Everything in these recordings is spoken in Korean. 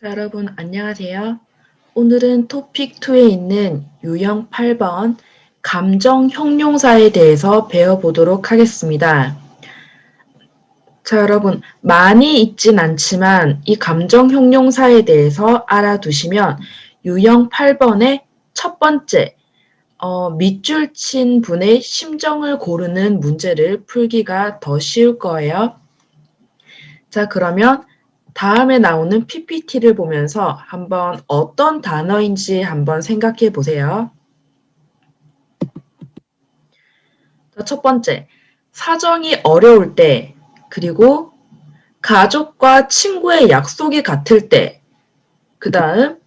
자, 여러분 안녕하세요. 오늘은 토픽 2에 있는 유형 8번 감정 형용사에 대해서 배워보도록 하겠습니다. 자, 여러분 많이 있진 않지만 이 감정 형용사에 대해서 알아두시면 유형 8번의 첫 번째 밑줄 친 분의 심정을 고르는 문제를 풀기가 더 쉬울 거예요. 자, 그러면 다음에 나오는 PPT를 보면서 한번 어떤 단어인지 한번 생각해 보세요. 첫 번째, 사정이 어려울 때, 그리고 가족과 친구의 약속이 같을 때, 그 다음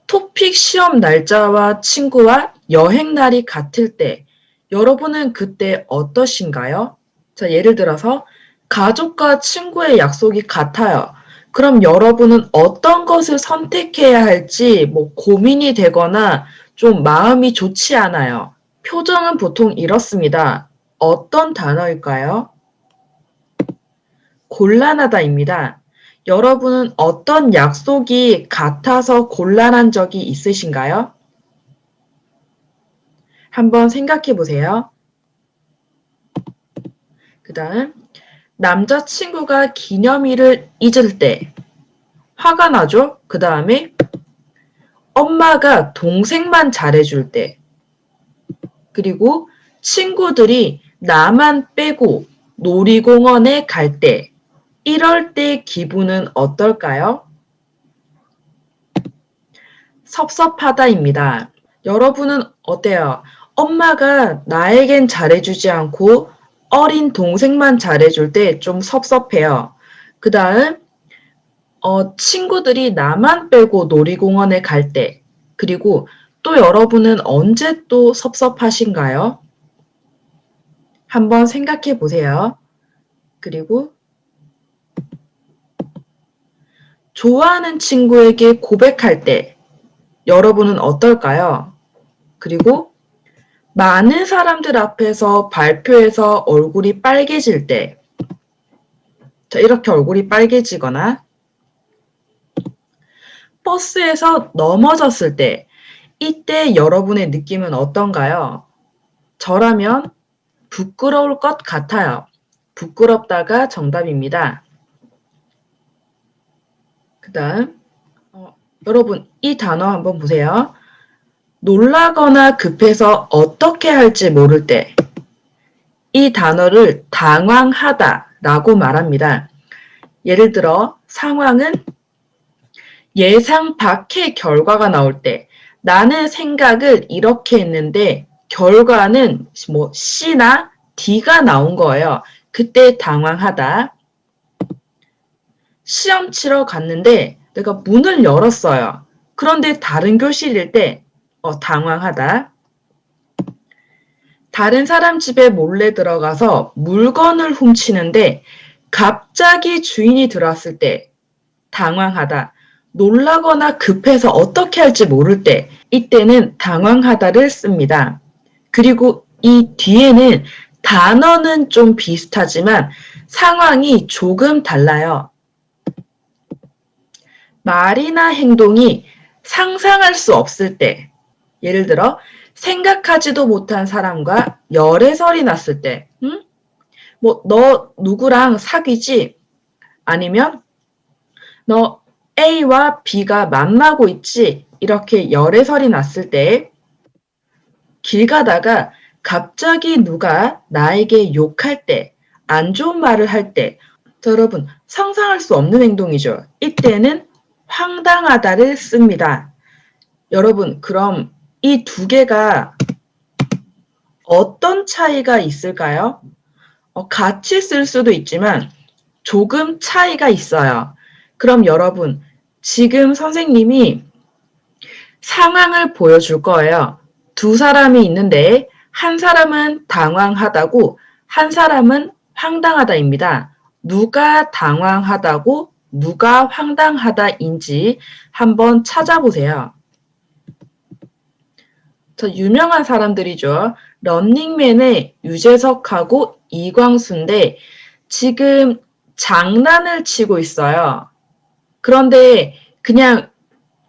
토픽 시험 날짜와 친구와 여행 날이 같을 때, 여러분은 그때 어떠신가요? 자, 예를 들어서 가족과 친구의 약속이 같아요. 그럼 여러분은 어떤 것을 선택해야 할지 고민이 되거나 좀 마음이 좋지 않아요. 표정은 보통 이렇습니다. 어떤 단어일까요? 곤란하다입니다. 여러분은 어떤 약속이 같아서 곤란한 적이 있으신가요? 한번 생각해 보세요. 그 다음, 남자친구가 기념일을 잊을 때 화가 나죠? 그 다음에 엄마가 동생만 잘해줄 때, 그리고 친구들이 나만 빼고 놀이공원에 갈 때, 이럴 때 기분은 어떨까요? 섭섭하다입니다. 여러분은 어때요? 엄마가 나에겐 잘해주지 않고 어린 동생만 잘해줄 때 좀 섭섭해요. 그 다음, 친구들이 나만 빼고 놀이공원에 갈 때, 그리고 또 여러분은 언제 또 섭섭하신가요? 한번 생각해 보세요. 그리고 좋아하는 친구에게 고백할 때 여러분은 어떨까요? 그리고 많은 사람들 앞에서 발표해서 얼굴이 빨개질 때, 자, 이렇게 얼굴이 빨개지거나 버스에서 넘어졌을 때, 이때 여러분의 느낌은 어떤가요? 저라면 부끄러울 것 같아요. 부끄럽다가 정답입니다. 그 다음, 여러분 이 단어 한번 보세요. 놀라거나 급해서 어떻게 할지 모를 때, 이 단어를 당황하다 라고 말합니다. 예를 들어 상황은 예상 밖의 결과가 나올 때, 나는 생각을 이렇게 했는데 결과는 C나 D가 나온 거예요. 그때 당황하다. 시험 치러 갔는데 내가 문을 열었어요. 그런데 다른 교실일 때 당황하다. 다른 사람 집에 몰래 들어가서 물건을 훔치는데 갑자기 주인이 들어왔을 때 당황하다. 놀라거나 급해서 어떻게 할지 모를 때, 이때는 당황하다를 씁니다. 그리고 이 뒤에는 단어는 좀 비슷하지만 상황이 조금 달라요. 말이나 행동이 상상할 수 없을 때, 예를 들어 생각하지도 못한 사람과 열애설이 났을 때, 너 누구랑 사귀지? 아니면 너 A와 B가 만나고 있지? 이렇게 열애설이 났을 때, 길 가다가 갑자기 누가 나에게 욕할 때, 안 좋은 말을 할 때, 여러분 상상할 수 없는 행동이죠. 이때는 황당하다를 씁니다. 여러분 그럼 이 두 개가 어떤 차이가 있을까요? 같이 쓸 수도 있지만 조금 차이가 있어요. 그럼 여러분 지금 선생님이 상황을 보여줄 거예요. 두 사람이 있는데 한 사람은 당황하다고 한 사람은 황당하다입니다. 누가 당황하다고 누가 황당하다인지 한번 찾아보세요. 저 유명한 사람들이죠. 런닝맨의 유재석하고 이광수인데 지금 장난을 치고 있어요. 그런데 그냥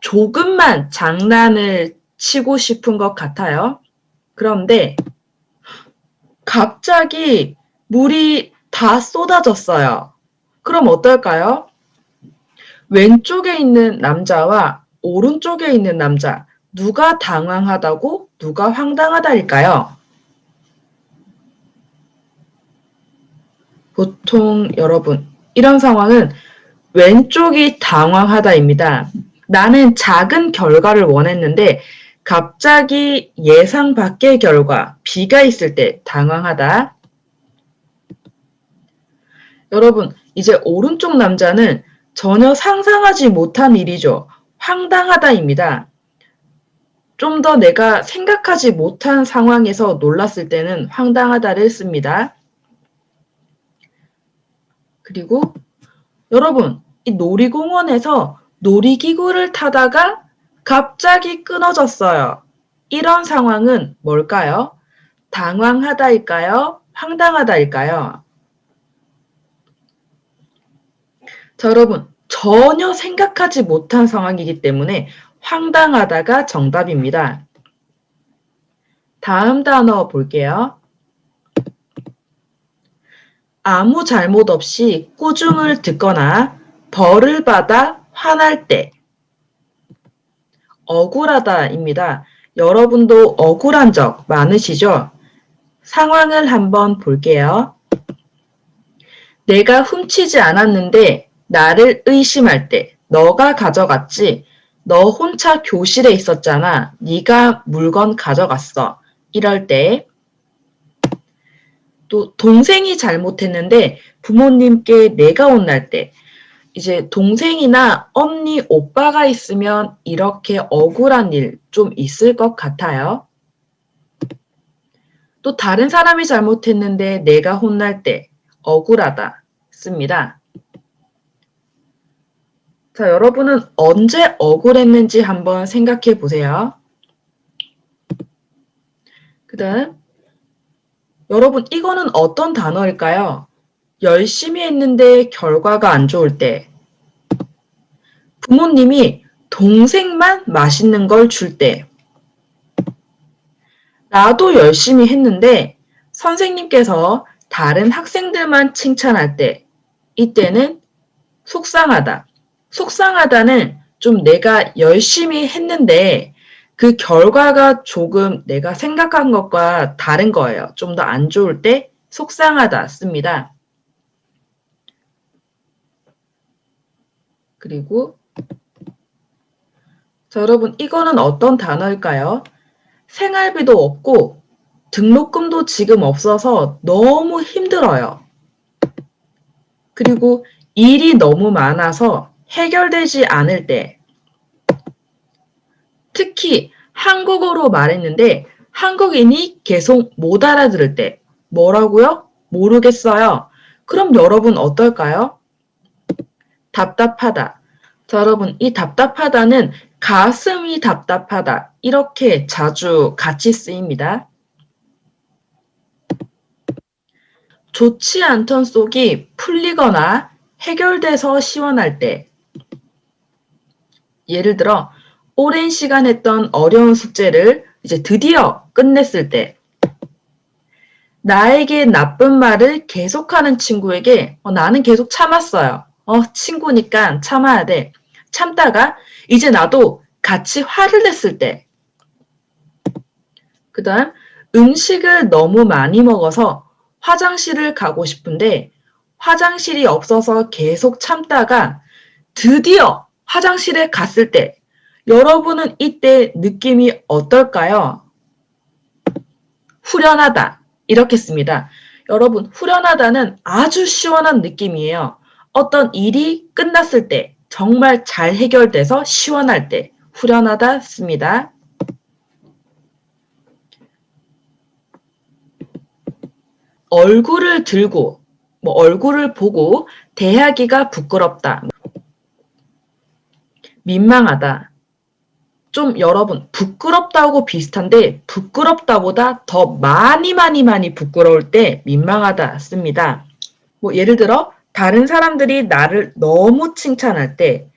조금만 장난을 치고 싶은 것 같아요. 그런데 갑자기 물이 다 쏟아졌어요. 그럼 어떨까요? 왼쪽에 있는 남자와 오른쪽에 있는 남자, 누가 당황하다고 누가 황당하다일까요? 보통 여러분, 이런 상황은 왼쪽이 당황하다입니다. 나는 작은 결과를 원했는데 갑자기 예상 밖의 결과, B가 있을 때 당황하다. 여러분, 이제 오른쪽 남자는 전혀 상상하지 못한 일이죠. 황당하다입니다. 좀 더 내가 생각하지 못한 상황에서 놀랐을 때는 황당하다를 씁니다. 그리고 여러분, 이 놀이공원에서 놀이기구를 타다가 갑자기 끊어졌어요. 이런 상황은 뭘까요? 당황하다일까요? 황당하다일까요? 자, 여러분, 전혀 생각하지 못한 상황이기 때문에 황당하다가 정답입니다. 다음 단어 볼게요. 아무 잘못 없이 꾸중을 듣거나 벌을 받아 화날 때. 억울하다입니다. 여러분도 억울한 적 많으시죠? 상황을 한번 볼게요. 내가 훔치지 않았는데 나를 의심할 때 너가 가져갔지. 너 혼자 교실에 있었잖아. 네가 물건 가져갔어. 이럴 때. 또 동생이 잘못했는데 부모님께 내가 혼날 때. 이제 동생이나 언니, 오빠가 있으면 이렇게 억울한 일 좀 있을 것 같아요. 또 다른 사람이 잘못했는데 내가 혼날 때 억울하다 씁니다. 자, 여러분은 언제 억울했는지 한번 생각해 보세요. 그 다음 여러분 이거는 어떤 단어일까요? 열심히 했는데 결과가 안 좋을 때, 부모님이 동생만 맛있는 걸 줄 때, 나도 열심히 했는데 선생님께서 다른 학생들만 칭찬할 때, 이때는 속상하다. 속상하다는 좀 내가 열심히 했는데 그 결과가 조금 내가 생각한 것과 다른 거예요. 좀 더 안 좋을 때 속상하다 씁니다. 그리고 자, 여러분 이거는 어떤 단어일까요? 생활비도 없고 등록금도 지금 없어서 너무 힘들어요. 그리고 일이 너무 많아서 해결되지 않을 때, 특히 한국어로 말했는데 한국인이 계속 못 알아들을 때, 뭐라고요? 모르겠어요. 그럼 여러분 어떨까요? 답답하다. 자, 여러분 이 답답하다는 가슴이 답답하다 이렇게 자주 같이 쓰입니다. 좋지 않던 속이 풀리거나 해결돼서 시원할 때, 예를 들어 오랜 시간 했던 어려운 숙제를 이제 드디어 끝냈을 때, 나에게 나쁜 말을 계속하는 친구에게 나는 계속 참았어요. 친구니까 참아야 돼. 참다가 이제 나도 같이 화를 냈을 때, 그 다음 음식을 너무 많이 먹어서 화장실을 가고 싶은데 화장실이 없어서 계속 참다가 드디어 화장실에 갔을 때, 여러분은 이때 느낌이 어떨까요? 후련하다. 이렇게 씁니다. 여러분, 후련하다는 아주 시원한 느낌이에요. 어떤 일이 끝났을 때, 정말 잘 해결돼서 시원할 때, 후련하다 씁니다. 얼굴을 들고, 얼굴을 보고 대하기가 부끄럽다. 민망하다. 좀 여러분 부끄럽다고 비슷한데 부끄럽다보다 더 많이 부끄러울 때 민망하다 씁니다. 예를 들어 다른 사람들이 나를 너무 칭찬할 때,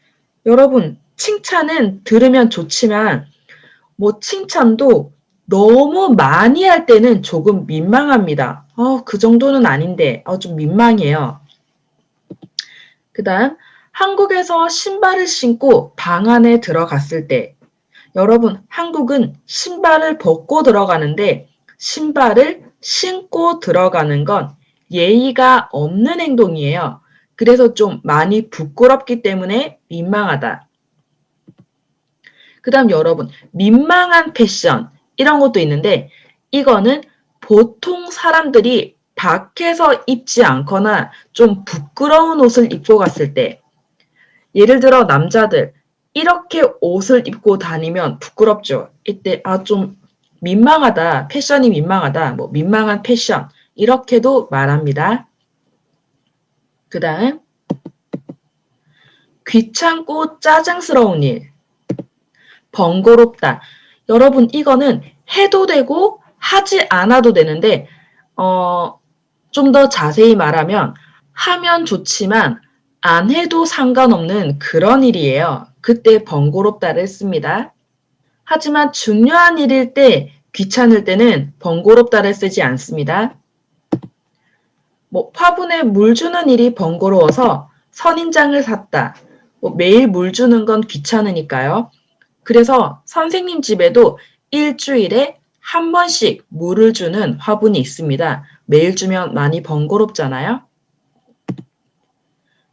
여러분 칭찬은 들으면 좋지만 뭐 칭찬도 너무 많이 할 때는 조금 민망합니다. 그 정도는 아닌데 좀 민망해요. 그 다음 한국에서 신발을 신고 방 안에 들어갔을 때 여러분 한국은 신발을 벗고 들어가는데 신발을 신고 들어가는 건 예의가 없는 행동이에요. 그래서 좀 많이 부끄럽기 때문에 민망하다. 그 다음 여러분 민망한 패션 이런 것도 있는데 이거는 보통 사람들이 밖에서 입지 않거나 좀 부끄러운 옷을 입고 갔을 때 예를 들어 남자들 이렇게 옷을 입고 다니면 부끄럽죠. 이때 좀 민망하다, 패션이 민망하다, 뭐 민망한 패션 이렇게도 말합니다. 그 다음 귀찮고 짜증스러운 일, 번거롭다. 여러분 이거는 해도 되고 하지 않아도 되는데 좀 더 자세히 말하면 하면 좋지만 안 해도 상관없는 그런 일이에요. 그때 번거롭다를 씁니다. 하지만 중요한 일일 때 귀찮을 때는 번거롭다를 쓰지 않습니다. 뭐 화분에 물 주는 일이 번거로워서 선인장을 샀다. 뭐 매일 물 주는 건 귀찮으니까요. 그래서 선생님 집에도 일주일에 한 번씩 물을 주는 화분이 있습니다. 매일 주면 많이 번거롭잖아요.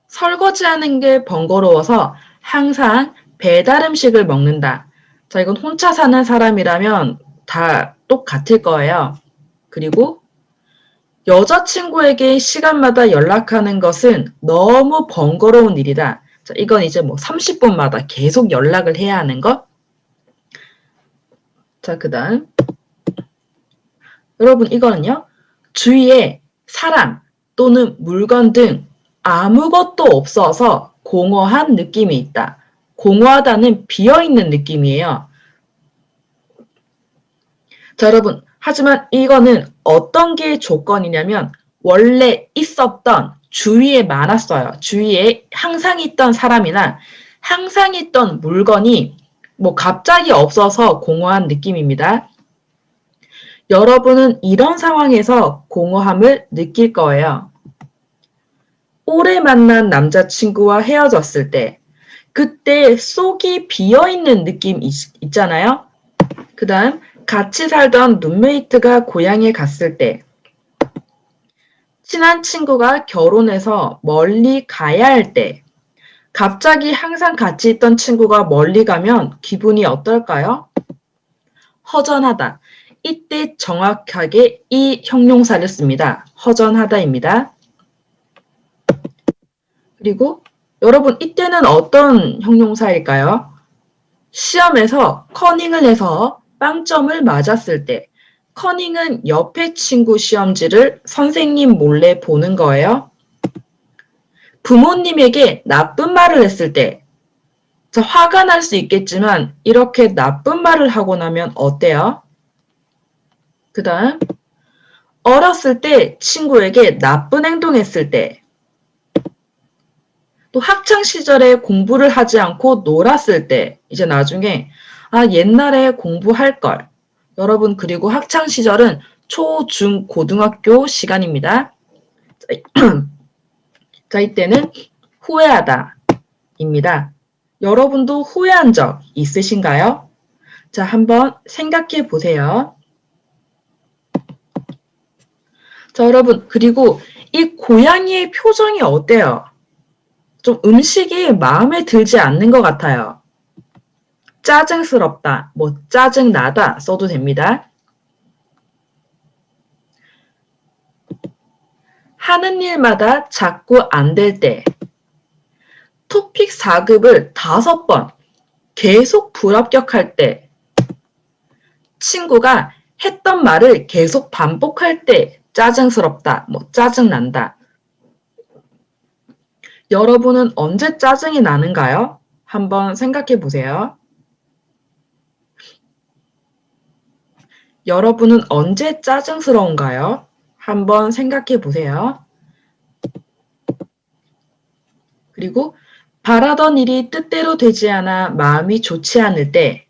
설거지하는 게 번거로워서 항상 배달 음식을 먹는다. 자, 이건 혼자 사는 사람이라면 다 똑같을 거예요. 그리고 여자친구에게 시간마다 연락하는 것은 너무 번거로운 일이다. 자, 이건 이제 뭐 30분마다 계속 연락을 해야 하는 것. 자, 그 다음. 여러분, 이거는요. 주위에 사람 또는 물건 등 아무것도 없어서 공허한 느낌이 있다. 공허하다는 비어있는 느낌이에요. 자, 여러분. 하지만 이거는 어떤 게 조건이냐면 원래 있었던 주위에 많았어요. 주위에 항상 있던 사람이나 항상 있던 물건이 뭐 갑자기 없어서 공허한 느낌입니다. 여러분은 이런 상황에서 공허함을 느낄 거예요. 오래 만난 남자친구와 헤어졌을 때 그때 속이 비어있는 느낌 있잖아요. 그 다음 같이 살던 룸메이트가 고향에 갔을 때 친한 친구가 결혼해서 멀리 가야 할 때 갑자기 항상 같이 있던 친구가 멀리 가면 기분이 어떨까요? 허전하다. 이때 정확하게 이 형용사를 씁니다. 허전하다입니다. 그리고 여러분 이때는 어떤 형용사일까요? 시험에서 커닝을 해서 빵점을 맞았을 때 커닝은 옆에 친구 시험지를 선생님 몰래 보는 거예요. 부모님에게 나쁜 말을 했을 때 화가 날 수 있겠지만 이렇게 나쁜 말을 하고 나면 어때요? 그 다음 어렸을 때 친구에게 나쁜 행동했을 때 또 학창 시절에 공부를 하지 않고 놀았을 때 이제 나중에 옛날에 공부할 걸. 여러분 그리고 학창 시절은 초, 중, 고등학교 시간입니다. 자, 이때는 후회하다입니다. 여러분도 후회한 적 있으신가요? 자, 한번 생각해 보세요. 자, 여러분 그리고 이 고양이의 표정이 어때요? 좀 음식이 마음에 들지 않는 것 같아요. 짜증스럽다, 뭐 짜증나다 써도 됩니다. 하는 일마다 자꾸 안 될 때 토픽 4급을 5번 계속 불합격할 때 친구가 했던 말을 계속 반복할 때 짜증스럽다, 뭐 짜증난다. 여러분은 언제 짜증이 나는가요? 한번 생각해 보세요. 여러분은 언제 짜증스러운가요? 한번 생각해 보세요. 그리고 바라던 일이 뜻대로 되지 않아 마음이 좋지 않을 때.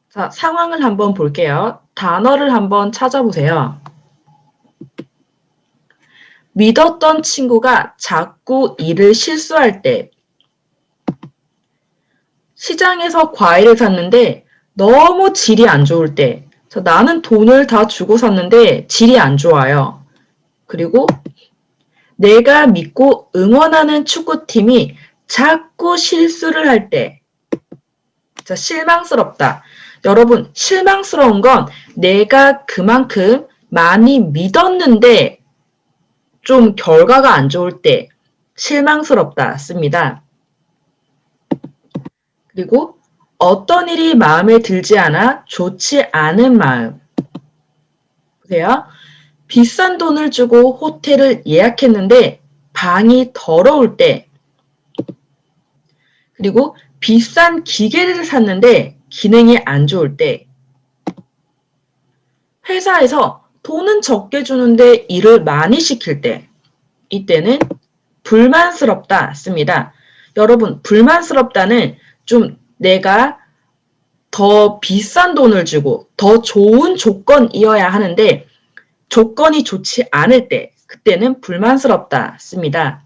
자, 상황을 한번 볼게요. 단어를 한번 찾아보세요. 믿었던 친구가 자꾸 일을 실수할 때. 시장에서 과일을 샀는데 너무 질이 안 좋을 때. 자, 나는 돈을 다 주고 샀는데 질이 안 좋아요. 그리고 내가 믿고 응원하는 축구팀이 자꾸 실수를 할 때. 자, 실망스럽다. 여러분, 실망스러운 건 내가 그만큼 많이 믿었는데 좀 결과가 안 좋을 때 실망스럽다 씁니다. 그리고 어떤 일이 마음에 들지 않아 좋지 않은 마음. 보세요. 비싼 돈을 주고 호텔을 예약했는데 방이 더러울 때. 그리고 비싼 기계를 샀는데 기능이 안 좋을 때. 회사에서 돈은 적게 주는데 일을 많이 시킬 때. 이때는 불만스럽다 씁니다. 여러분, 불만스럽다는 좀 내가 더 비싼 돈을 주고 더 좋은 조건이어야 하는데 조건이 좋지 않을 때, 그때는 불만스럽다 씁니다.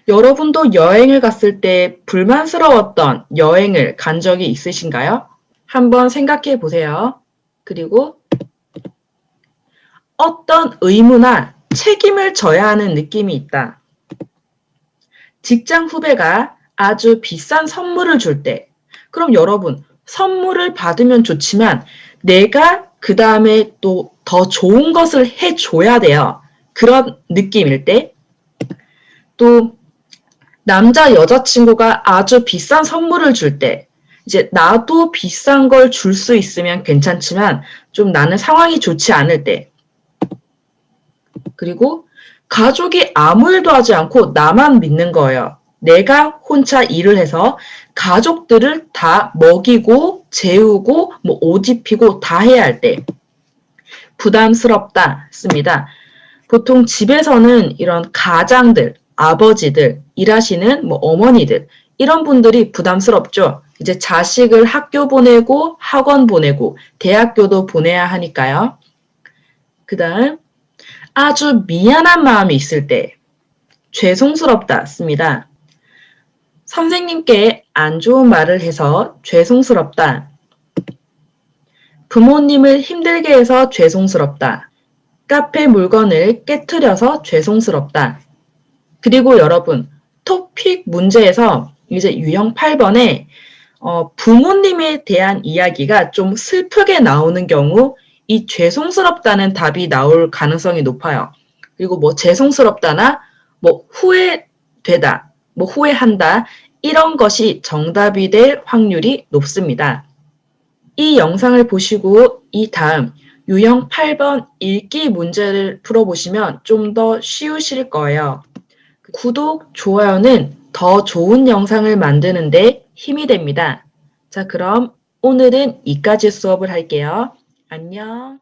여러분도 여행을 갔을 때 불만스러웠던 여행을 간 적이 있으신가요? 한번 생각해 보세요. 그리고 어떤 의무나 책임을 져야 하는 느낌이 있다. 직장 후배가 아주 비싼 선물을 줄 때, 그럼 여러분, 선물을 받으면 좋지만 내가 그 다음에 또 더 좋은 것을 해줘야 돼요. 그런 느낌일 때. 또 남자 여자친구가 아주 비싼 선물을 줄 때, 이제 나도 비싼 걸 줄 수 있으면 괜찮지만 좀 나는 상황이 좋지 않을 때. 그리고 가족이 아무 일도 하지 않고 나만 믿는 거예요. 내가 혼자 일을 해서 가족들을 다 먹이고 재우고 뭐 옷 입히고 다 해야 할 때. 부담스럽다 씁니다. 보통 집에서는 이런 가장들, 아버지들, 일하시는 뭐 어머니들 이런 분들이 부담스럽죠. 이제 자식을 학교 보내고 학원 보내고 대학교도 보내야 하니까요. 그 다음 아주 미안한 마음이 있을 때 죄송스럽다 씁니다. 선생님께 안 좋은 말을 해서 죄송스럽다. 부모님을 힘들게 해서 죄송스럽다. 카페 물건을 깨트려서 죄송스럽다. 그리고 여러분, 토픽 문제에서 이제 유형 8번에 부모님에 대한 이야기가 좀 슬프게 나오는 경우 이 죄송스럽다는 답이 나올 가능성이 높아요. 그리고 뭐 죄송스럽다나 뭐 후회되다, 뭐 후회한다 이런 것이 정답이 될 확률이 높습니다. 이 영상을 보시고 이 다음 유형 8번 읽기 문제를 풀어보시면 좀 더 쉬우실 거예요. 구독, 좋아요는 더 좋은 영상을 만드는데 힘이 됩니다. 자, 그럼 오늘은 이까지 수업을 할게요. 안녕.